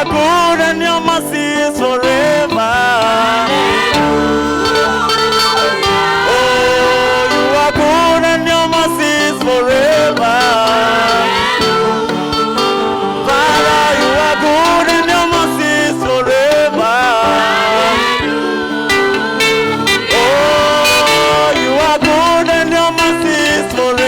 are good and your mercy is forever. Oh, you are good and your mercy is forever. Father, you are good and your mercy is forever. Oh, you are good and your mercy is forever.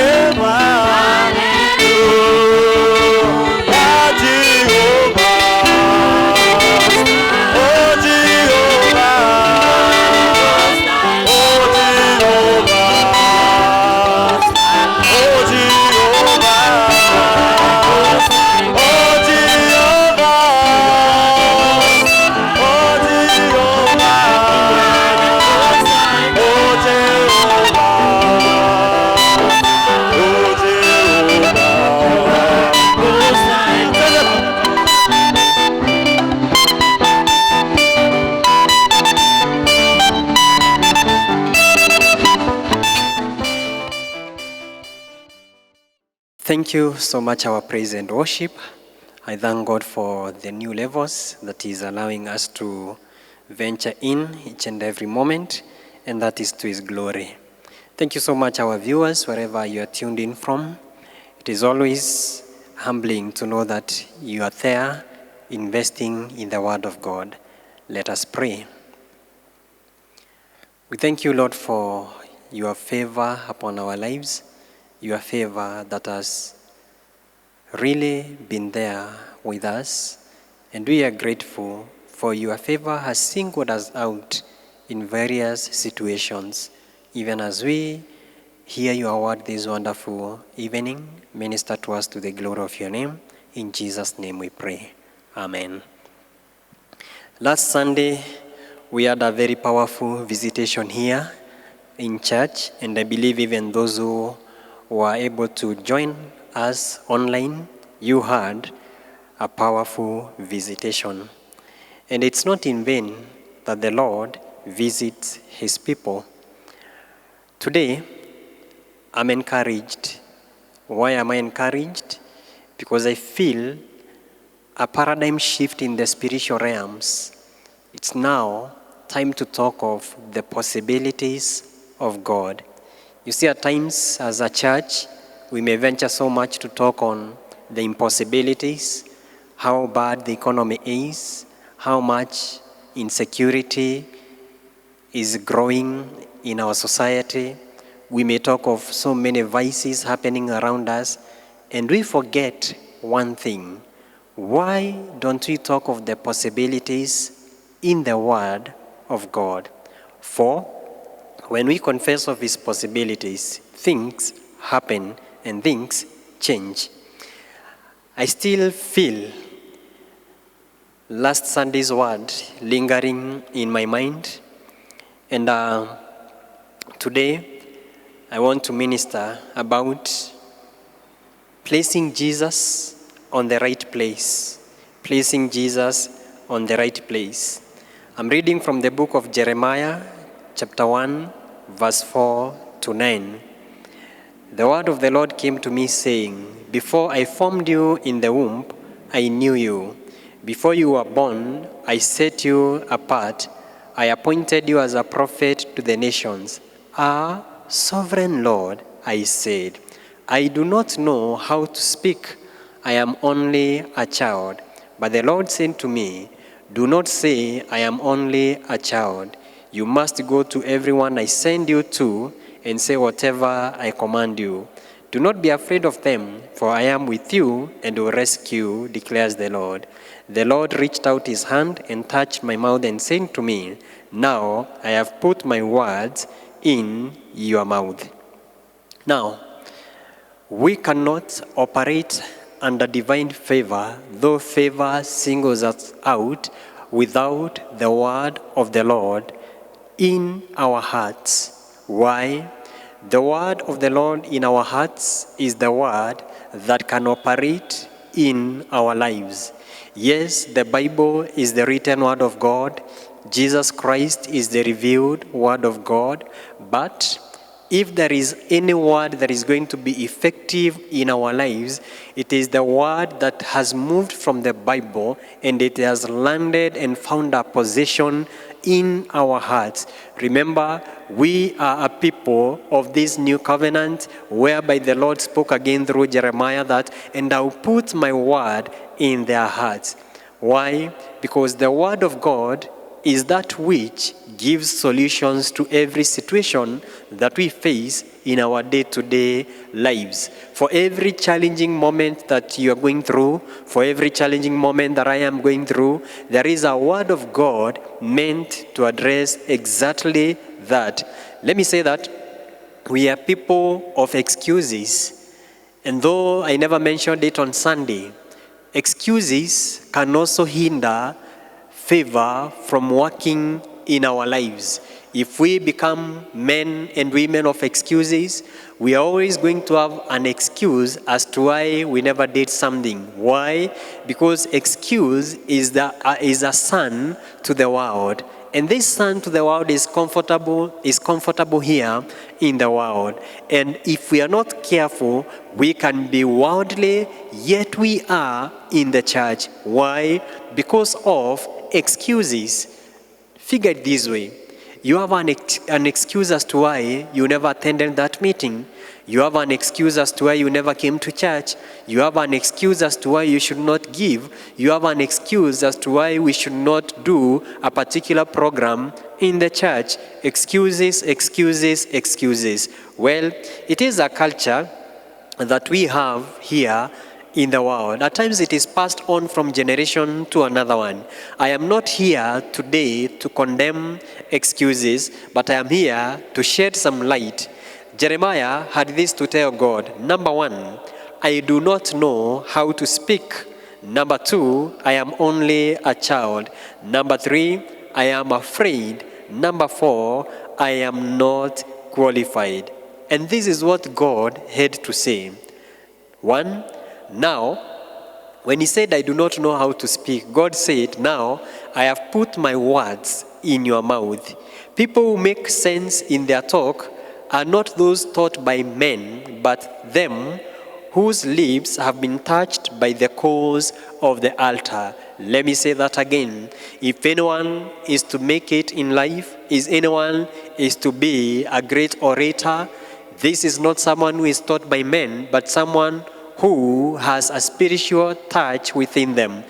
Thank you so much, our praise and worship. I thank God for the new levels that He is allowing us to venture in each and every moment, and that is to His glory. Thank you so much, our viewers, wherever you are tuned in from. It is always humbling to know that you are there investing in the Word of God. Let us pray. We thank you, Lord, for your favor upon our lives, your favor that has really been there with us, and we are grateful for your favor has singled us out in various situations. Even as we hear your word this wonderful evening, minister to us to the glory of your name. In Jesus' name we pray. Amen. Last Sunday, we had a very powerful visitation here in church, and I believe even those who were able to join us online, you had a powerful visitation. And it's not in vain that the Lord visits His people. Today, I'm encouraged. Why am I encouraged? Because I feel a paradigm shift in the spiritual realms. It's now time to talk of the possibilities of God. You see, at times as a church, we may venture so much to talk on the impossibilities, how bad the economy is, how much insecurity is growing in our society. We may talk of so many vices happening around us, and we forget one thing. Why don't we talk of the possibilities in the Word of God? For when we confess of His possibilities, things happen and things change. I still feel last Sunday's word lingering in my mind, and today I want to minister about placing Jesus on the right place. Placing Jesus on the right place. I'm reading from the book of Jeremiah, chapter 1, verse 4 to 9. The word of the Lord came to me saying, "Before I formed you in the womb, I knew you. Before you were born, I set you apart. I appointed you as a prophet to the nations." "Ah, sovereign Lord," I said, "I do not know how to speak. I am only a child." But the Lord said to me, "Do not say, I am only a child. You must go to everyone I send you to and say whatever I command you. Do not be afraid of them, for I am with you and will rescue you, declares the Lord." The Lord reached out His hand and touched my mouth and said to me, "Now I have put my words in your mouth." Now, we cannot operate under divine favor, though favor singles us out, without the word of the Lord in our hearts. Why? The word of the Lord in our hearts is the word that can operate in our lives. Yes, the Bible is the written word of God. Jesus Christ is the revealed word of God. But If there is any word that is going to be effective in our lives, it is the word that has moved from the Bible and it has landed and found a position in our hearts. Remember, we are a people of this new covenant whereby the Lord spoke again through Jeremiah that, and I'll put my word in their hearts. Why? Because the word of God is that which gives solutions to every situation that we face in our day-to-day lives. For every challenging moment that you are going through, for every challenging moment that I am going through, there is a word of God meant to address exactly that. Let me say that we are people of excuses. And though I never mentioned it on Sunday, excuses can also hinder favor from working in our lives. If we become men and women of excuses, we are always going to have an excuse as to why we never did something. Why? Because excuse is a son to the world. And this son to the world is comfortable here in the world. And if we are not careful, we can be worldly, yet we are in the church. Why? Because of excuses. Figure it this way. You have an excuse as to why you never attended that meeting. You have an excuse as to why you never came to church. You have an excuse as to why you should not give. You have an excuse as to why we should not do a particular program in the church. Excuses, excuses, excuses. Well, it is a culture that we have here in the world. At times it is passed on from generation to another one. I am not here today to condemn excuses, but I am here to shed some light. Jeremiah had this to tell God. Number one, I do not know how to speak. Number two, I am only a child. Number three, I am afraid. Number four, I am not qualified. And this is what God had to say. One, now, when he said, I do not know how to speak, God said, now I have put my words in your mouth. People who make sense in their talk are not those taught by men, but them whose lips have been touched by the coals of the altar. Let me say that again. If anyone is to make it in life, anyone is to be a great orator, this is not someone who is taught by men, but someone who has a spiritual touch within them.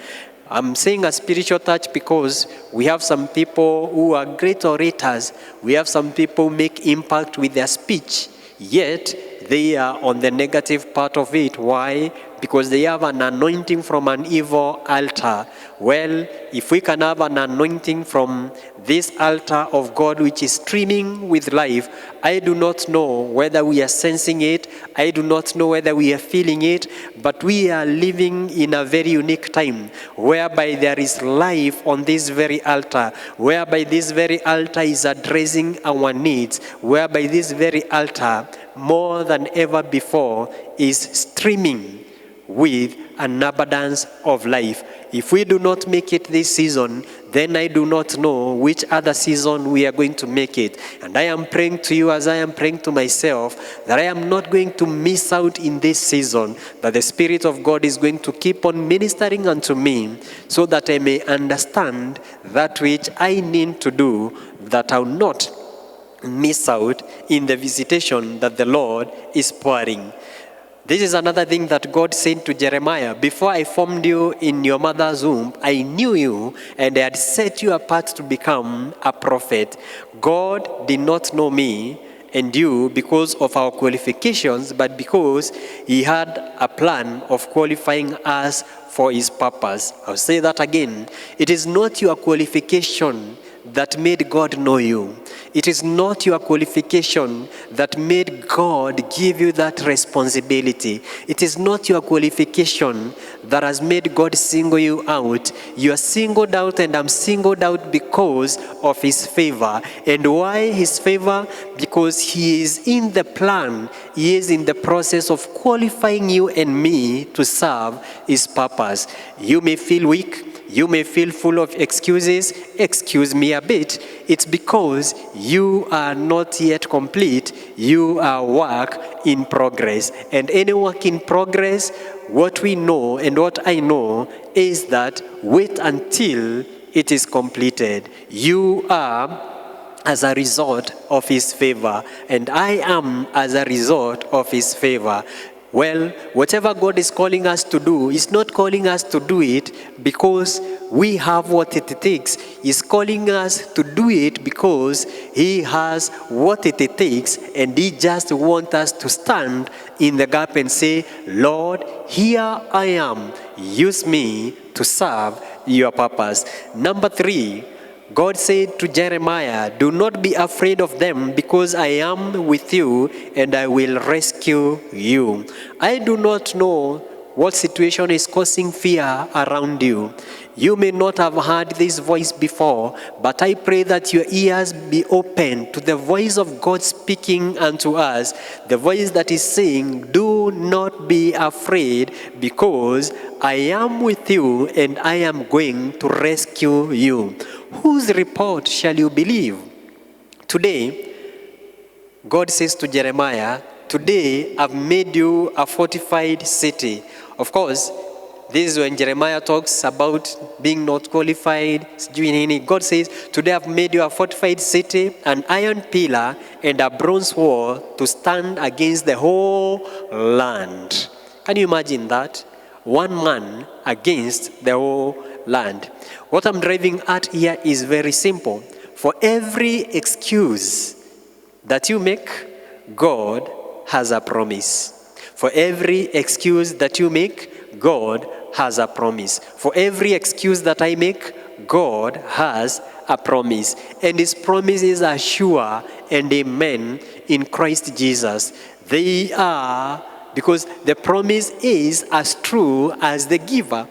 I'm saying a spiritual touch because we have some people who are great orators. We have some people who make impact with their speech, yet they are on the negative part of it. Why? Because they have an anointing from an evil altar. Well, if we can have an anointing from this altar of God which is streaming with life, I do not know whether we are sensing it, I do not know whether we are feeling it, but we are living in a very unique time whereby there is life on this very altar, whereby this very altar is addressing our needs, whereby this very altar, more than ever before, is streaming with an abundance of life. If we do not make it this season, then I do not know which other season we are going to make it. And I am praying to you as I am praying to myself that I am not going to miss out in this season, that the Spirit of God is going to keep on ministering unto me so that I may understand that which I need to do, that I will not miss out in the visitation that the Lord is pouring. This is another thing that God said to Jeremiah. Before I formed you in your mother's womb, I knew you and I had set you apart to become a prophet. God did not know me and you because of our qualifications, but because he had a plan of qualifying us for his purpose. I'll say that again. It is not your qualification that made God know you. It is not your qualification that made God give you that responsibility. It is not your qualification that has made God single you out. You are singled out, and I'm singled out because of his favor. And why his favor? Because he is in the plan. He is in the process of qualifying you and me to serve his purpose. You may feel weak. you may feel full of excuses. Excuse me a bit. It's because you are not yet complete. You are work in progress. And any work in progress, what we know and what I know is that wait until it is completed. You are as a result of his favor, and I am as a result of his favor. Well, whatever God is calling us to do, He's not calling us to do it because we have what it takes. He's calling us to do it because He has what it takes, and He just wants us to stand in the gap and say, Lord, here I am. Use me to serve your purpose. Number 3, God said to Jeremiah, do not be afraid of them, because I am with you and I will rescue you. I do not know what situation is causing fear around you. You may not have heard this voice before, but I pray that your ears be open to the voice of God speaking unto us, the voice that is saying, do not be afraid, because I am with you and I am going to rescue you. Whose report shall you believe? Today, God says to Jeremiah, today I've made you a fortified city. Of course, this is when Jeremiah talks about being not qualified. God says, today I've made you a fortified city, an iron pillar, and a bronze wall to stand against the whole land. Can you imagine that? One man against the whole land. What I'm driving at here is very simple. For every excuse that you make, God has a promise. For every excuse that you make, God has a promise. For every excuse that I make, God has a promise. And His promises are sure and amen in Christ Jesus. They are, because the promise is as true as the giver.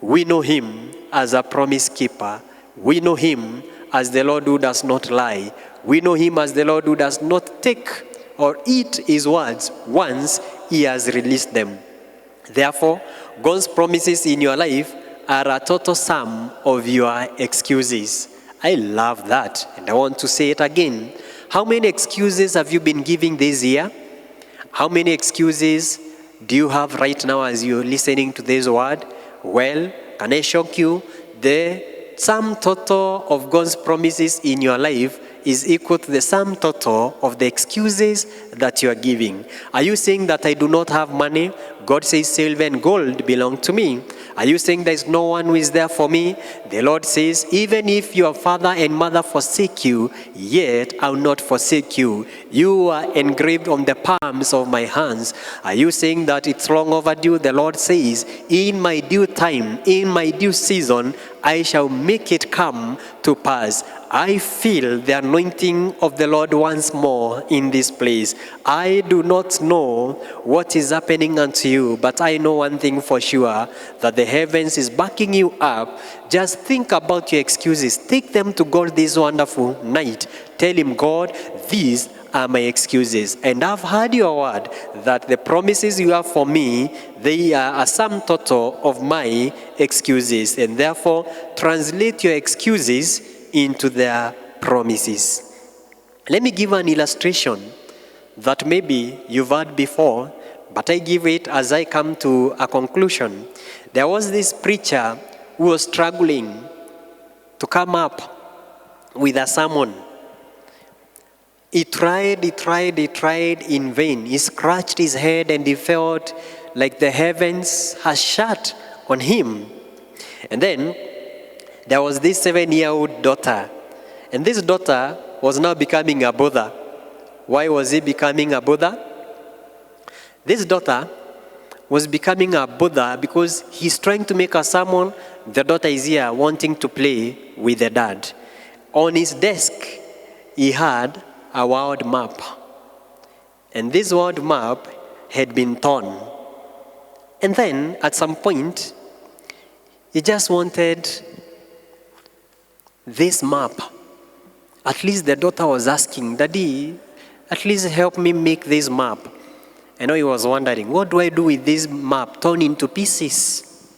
We know Him as a promise keeper. We know Him as the Lord who does not lie. We know Him as the Lord who does not take or eat His words once He has released them. Therefore, God's promises in your life are a total sum of your excuses. I love that, and I want to say it again. How many excuses have you been giving this year? How many excuses do you have right now as you're listening to this word? Well, can I shock you? The sum total of God's promises in your life is equal to the sum total of the excuses that you are giving. Are you saying that I do not have money? God says silver and gold belong to me. Are you saying there is no one who is there for me? The Lord says, even if your father and mother forsake you, yet I will not forsake you. You are engraved on the palms of my hands. Are you saying that it's long overdue? The Lord says, in my due time, in my due season, I shall make it come to pass. I feel the anointing of the Lord once more in this place. I do not know what is happening unto you, but I know one thing for sure, that the heavens is backing you up. Just think about your excuses. Take them to God this wonderful night. Tell Him, God, these are my excuses. And I've heard your word that the promises you have for me, they are a sum total of my excuses. And therefore, translate your excuses into their promises. Let me give an illustration that maybe you've heard before, but I give it as I come to a conclusion. There was this preacher who was struggling to come up with a sermon. He tried in vain. He scratched his head and he felt like the heavens has shut on him. And then there was this 7-year-old daughter. And this daughter was now becoming a bother. Why was he becoming a bother? This daughter was becoming a bother because he's trying to make a sermon. The daughter is here wanting to play with the dad. On his desk, he had a world map. And this world map had been torn. And then, at some point, he just wanted this map. At least the daughter was asking, Daddy, at least help me make this map. I know he was wondering, what do I do with this map torn into pieces?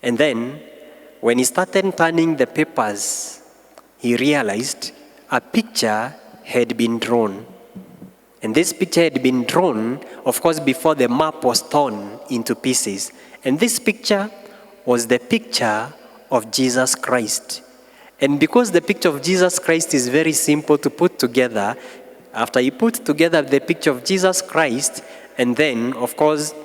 And then, when he started turning the papers, he realized a picture had been drawn. And this picture had been drawn, of course, before the map was torn into pieces. And this picture was the picture of Jesus Christ. And because the picture of Jesus Christ is very simple to put together, after he put together the picture of Jesus Christ, and then, of course,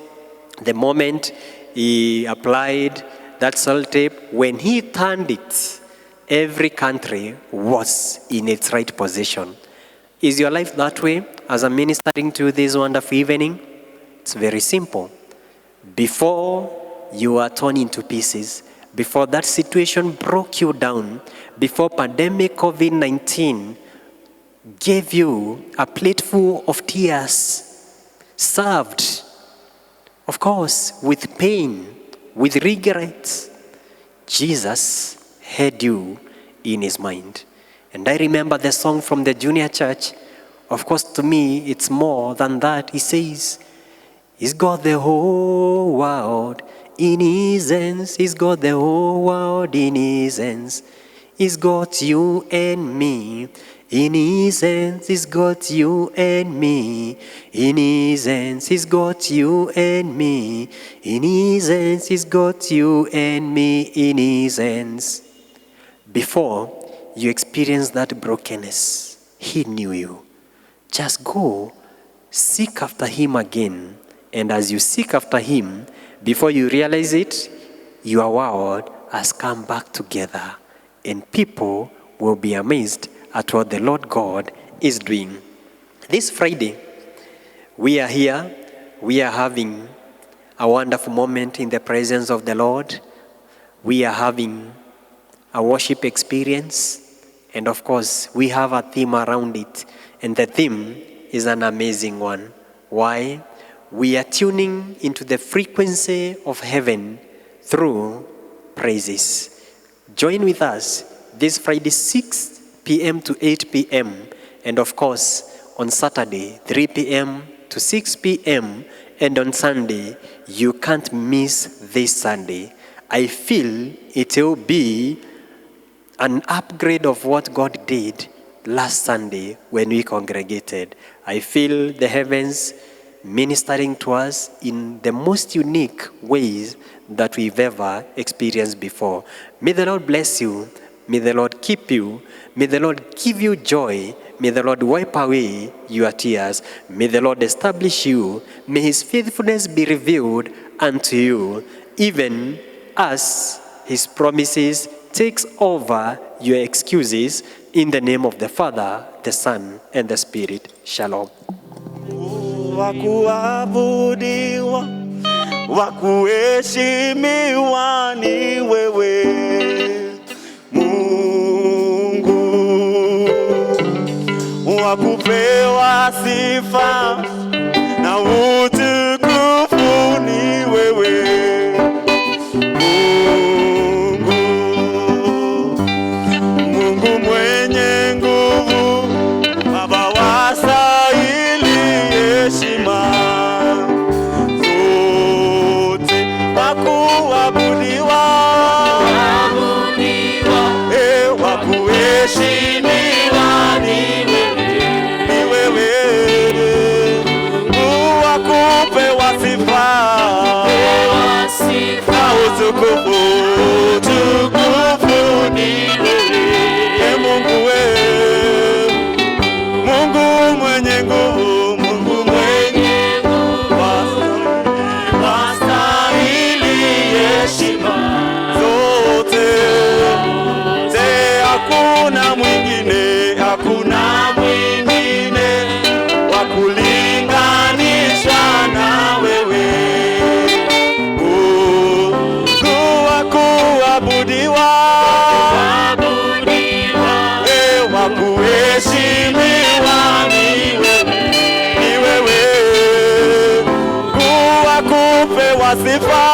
the moment he applied that sellotape, when he turned it, every country was in its right position. Is your life that way as I'm ministering to you this wonderful evening? It's very simple. Before you are torn into pieces, before that situation broke you down, before pandemic COVID-19 gave you a plate full of tears, served, of course, with pain, with regrets, Jesus had you in his mind. And I remember the song from the junior church. Of course, to me, it's more than that. He says, he's got the whole world in his hands. He's got the whole world in his hands. He's got you and me in his hands. He's got you and me in his hands. He's got you and me in his hands. He's got you and me in his hands. Before you experience that brokenness, he knew you. Just go, seek after him again. And as you seek after him, before you realize it, your world has come back together. And people will be amazed at what the Lord God is doing. This Friday, we are here. We are having a wonderful moment in the presence of the Lord. We are having a worship experience. And of course, we have a theme around it. And the theme is an amazing one. Why? We are tuning into the frequency of heaven through praises. Join with us this Friday, 6 p.m. to 8 p.m. And of course, on Saturday, 3 p.m. to 6 p.m. And on Sunday, you can't miss this Sunday. I feel it will be an upgrade of what God did last Sunday when we congregated. I feel the heavens ministering to us in the most unique ways that we've ever experienced before. May the Lord bless you. May the Lord keep you. May the Lord give you joy. May the Lord wipe away your tears. May the Lord establish you. May his faithfulness be revealed unto you, even as his promises takes over your excuses, in the name of the Father, the Son, and the Spirit. Shalom. Wakuabudiwa, wakuheshimiwa ni wewe Mungu, wakupewa sifa na utukufu ni wewe Mungu mwenye nguvu, Baba wastahili heshima zote, wakuabudiwa, wakuheshimiwa ni wewe, wakupewa sifa na utukufu ni wewe. Mungu we, Mungu mwenye nguvu, Mungu mwenye wastahili heshima zote, hakuna mwingine wa kulinganisha na wewe, wakuabudiwa, wakuheshimiwa ni wewe, wakupewa sifa